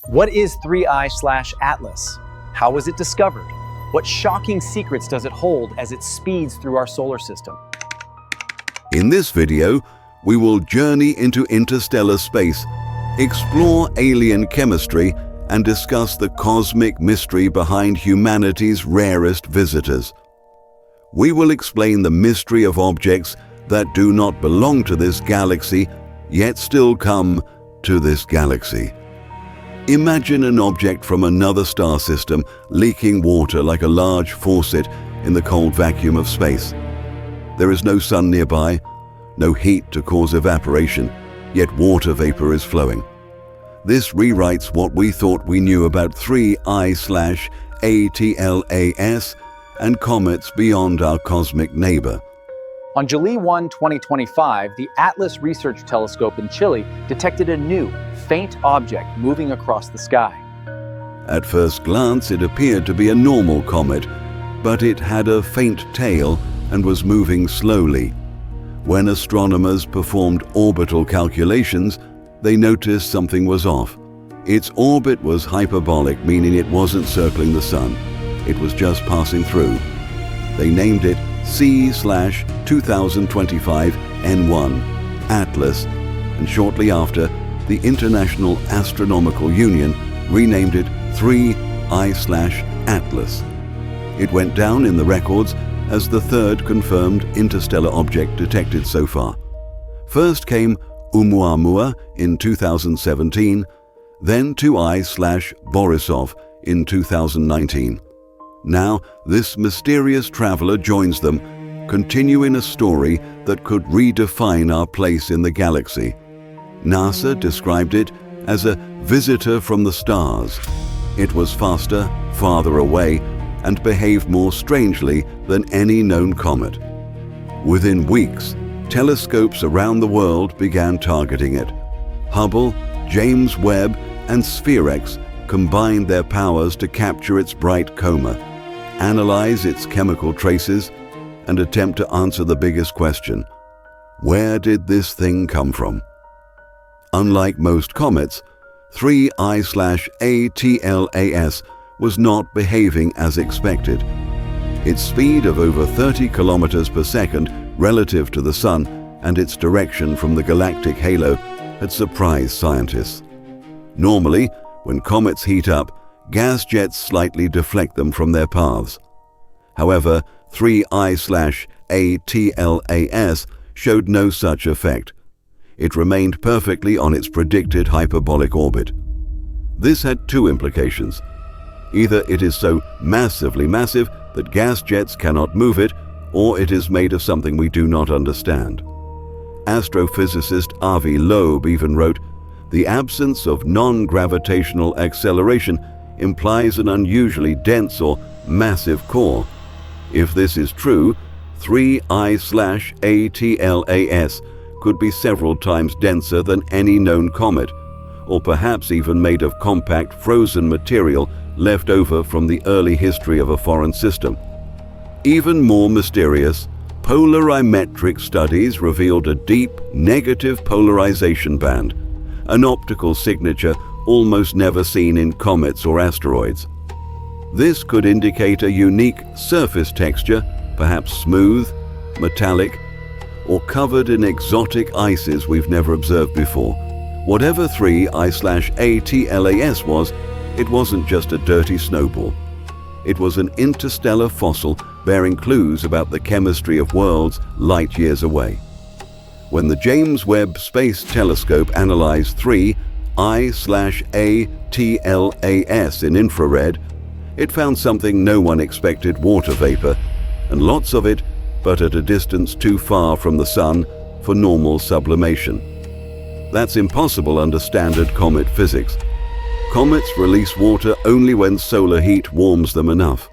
What is 3I/Atlas? How was it discovered? What shocking secrets does it hold as it speeds through our solar system? In this video, we will journey into interstellar space, explore alien chemistry, and discuss the cosmic mystery behind humanity's rarest visitors. We will explain the mystery of objects that do not belong to this galaxy, yet still come to this galaxy. Imagine an object from another star system leaking water like a large faucet in the cold vacuum of space. There is no sun nearby, no heat to cause evaporation, yet water vapor is flowing. This rewrites what we thought we knew about 3I/Atlas and comets beyond our cosmic neighbor. On July 1, 2025, the Atlas Research Telescope in Chile detected a new, faint object moving across the sky. At first glance, it appeared to be a normal comet, but it had a faint tail and was moving slowly. When astronomers performed orbital calculations, they noticed something was off. Its orbit was hyperbolic, meaning it wasn't circling the sun. It was just passing through. They named it C/2025 N1 Atlas, and shortly after, the International Astronomical Union renamed it 3I/Atlas. It went down in the records as the third confirmed interstellar object detected so far. First came Oumuamua in 2017, then 2I/Borisov in 2019. Now, this mysterious traveler joins them, continuing a story that could redefine our place in the galaxy. NASA described it as a visitor from the stars. It was faster, farther away, and behaved more strangely than any known comet. Within weeks, telescopes around the world began targeting it. Hubble, James Webb, and Spherex combined their powers to capture its bright coma, analyze its chemical traces, and attempt to answer the biggest question: where did this thing come from? Unlike most comets, 3I/Atlas was not behaving as expected. Its speed of over 30 kilometers per second relative to the Sun and its direction from the galactic halo had surprised scientists. Normally, when comets heat up, gas jets slightly deflect them from their paths. However, 3I/Atlas showed no such effect. It remained perfectly on its predicted hyperbolic orbit. This had two implications. Either it is so massively massive that gas jets cannot move it, or it is made of something we do not understand. Astrophysicist Avi Loeb even wrote, "The absence of non-gravitational acceleration implies an unusually dense or massive core. If this is true, 3I/Atlas could be several times denser than any known comet, or perhaps even made of compact frozen material left over from the early history of a foreign system." Even more mysterious, polarimetric studies revealed a deep negative polarization band, an optical signature almost never seen in comets or asteroids. This could indicate a unique surface texture, perhaps smooth, metallic, or covered in exotic ices we've never observed before. Whatever 3I/Atlas was, it wasn't just a dirty snowball. It was an interstellar fossil bearing clues about the chemistry of worlds light years away. When the James Webb Space Telescope analyzed 3I/Atlas in infrared, it found something no one expected: water vapor, and lots of it, but at a distance too far from the Sun for normal sublimation. That's impossible under standard comet physics. Comets release water only when solar heat warms them enough.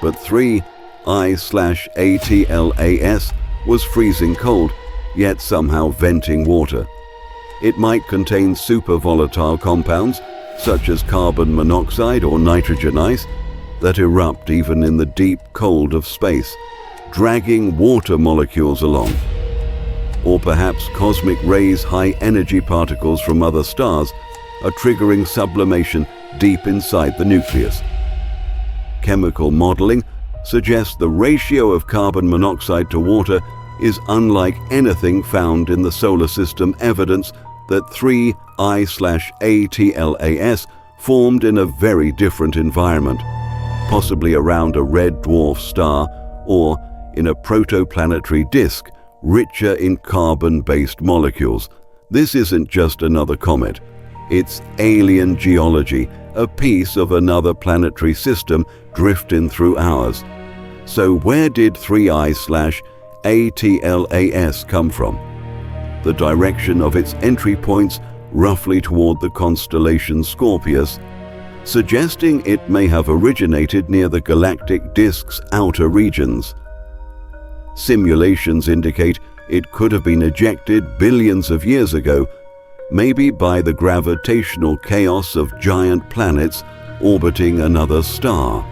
But 3I/Atlas was freezing cold, yet somehow venting water. It might contain super volatile compounds, such as carbon monoxide or nitrogen ice, that erupt even in the deep cold of space, dragging water molecules along. Or perhaps cosmic rays high-energy particles from other stars, are triggering sublimation deep inside the nucleus. Chemical modeling suggests the ratio of carbon monoxide to water is unlike anything found in the solar system, evidence that 3I/ATLAS formed in a very different environment, possibly around a red dwarf star or in a protoplanetary disk richer in carbon-based molecules. This isn't just another comet. It's alien geology, a piece of another planetary system drifting through ours. So where did 3I/ATLAS come from? The direction of its entry points roughly toward the constellation Scorpius, suggesting it may have originated near the galactic disk's outer regions. Simulations indicate it could have been ejected billions of years ago, maybe by the gravitational chaos of giant planets orbiting another star.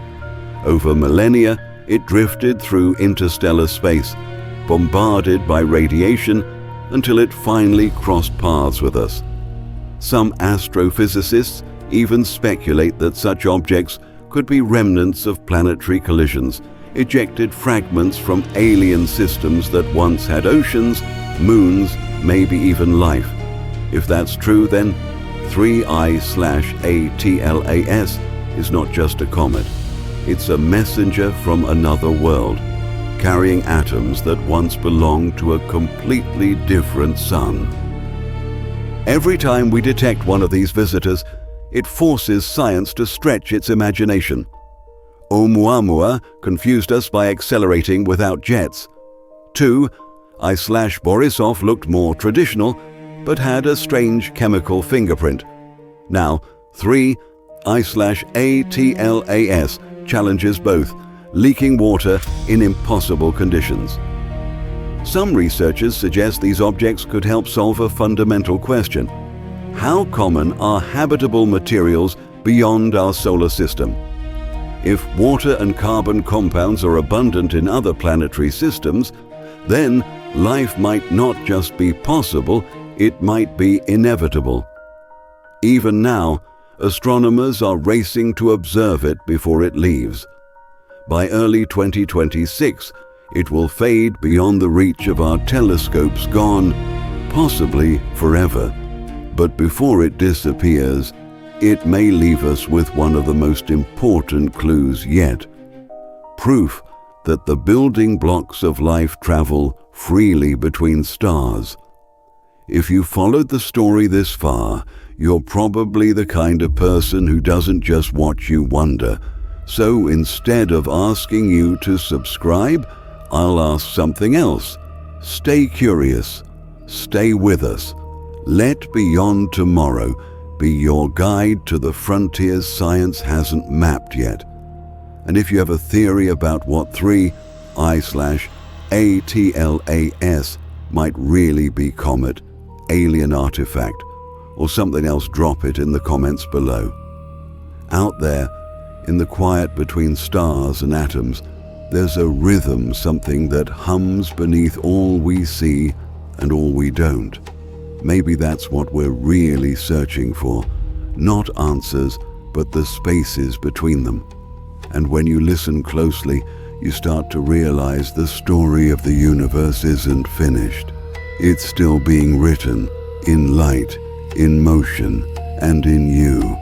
Over millennia, it drifted through interstellar space, bombarded by radiation, until it finally crossed paths with us. Some astrophysicists even speculate that such objects could be remnants of planetary collisions, ejected fragments from alien systems that once had oceans, moons, maybe even life. If that's true, then 3I/ATLAS is not just a comet. It's a messenger from another world, carrying atoms that once belonged to a completely different sun. Every time we detect one of these visitors, it forces science to stretch its imagination. Oumuamua confused us by accelerating without jets. 2I/Borisov looked more traditional, but had a strange chemical fingerprint. Now, 3I/ATLAS challenges both, leaking water in impossible conditions. Some researchers suggest these objects could help solve a fundamental question. How common are habitable materials beyond our solar system? If water and carbon compounds are abundant in other planetary systems, then life might not just be possible, it might be inevitable. Even now, astronomers are racing to observe it before it leaves. By early 2026, it will fade beyond the reach of our telescopes, gone, possibly forever. But before it disappears, it may leave us with one of the most important clues yet. Proof that the building blocks of life travel freely between stars. If you followed the story this far, you're probably the kind of person who doesn't just watch you wonder. So instead of asking you to subscribe, I'll ask something else. Stay curious. Stay with us. Let Beyond Tomorrow be your guide to the frontiers science hasn't mapped yet. And if you have a theory about what 3I/ATLAS might really be comet, alien artifact, or something else, drop it in the comments below. Out there, in the quiet between stars and atoms, there's a rhythm, something that hums beneath all we see and all we don't. Maybe that's what we're really searching for. Not answers, but the spaces between them. And when you listen closely, you start to realize the story of the universe isn't finished. It's still being written, in light, in motion, and in you.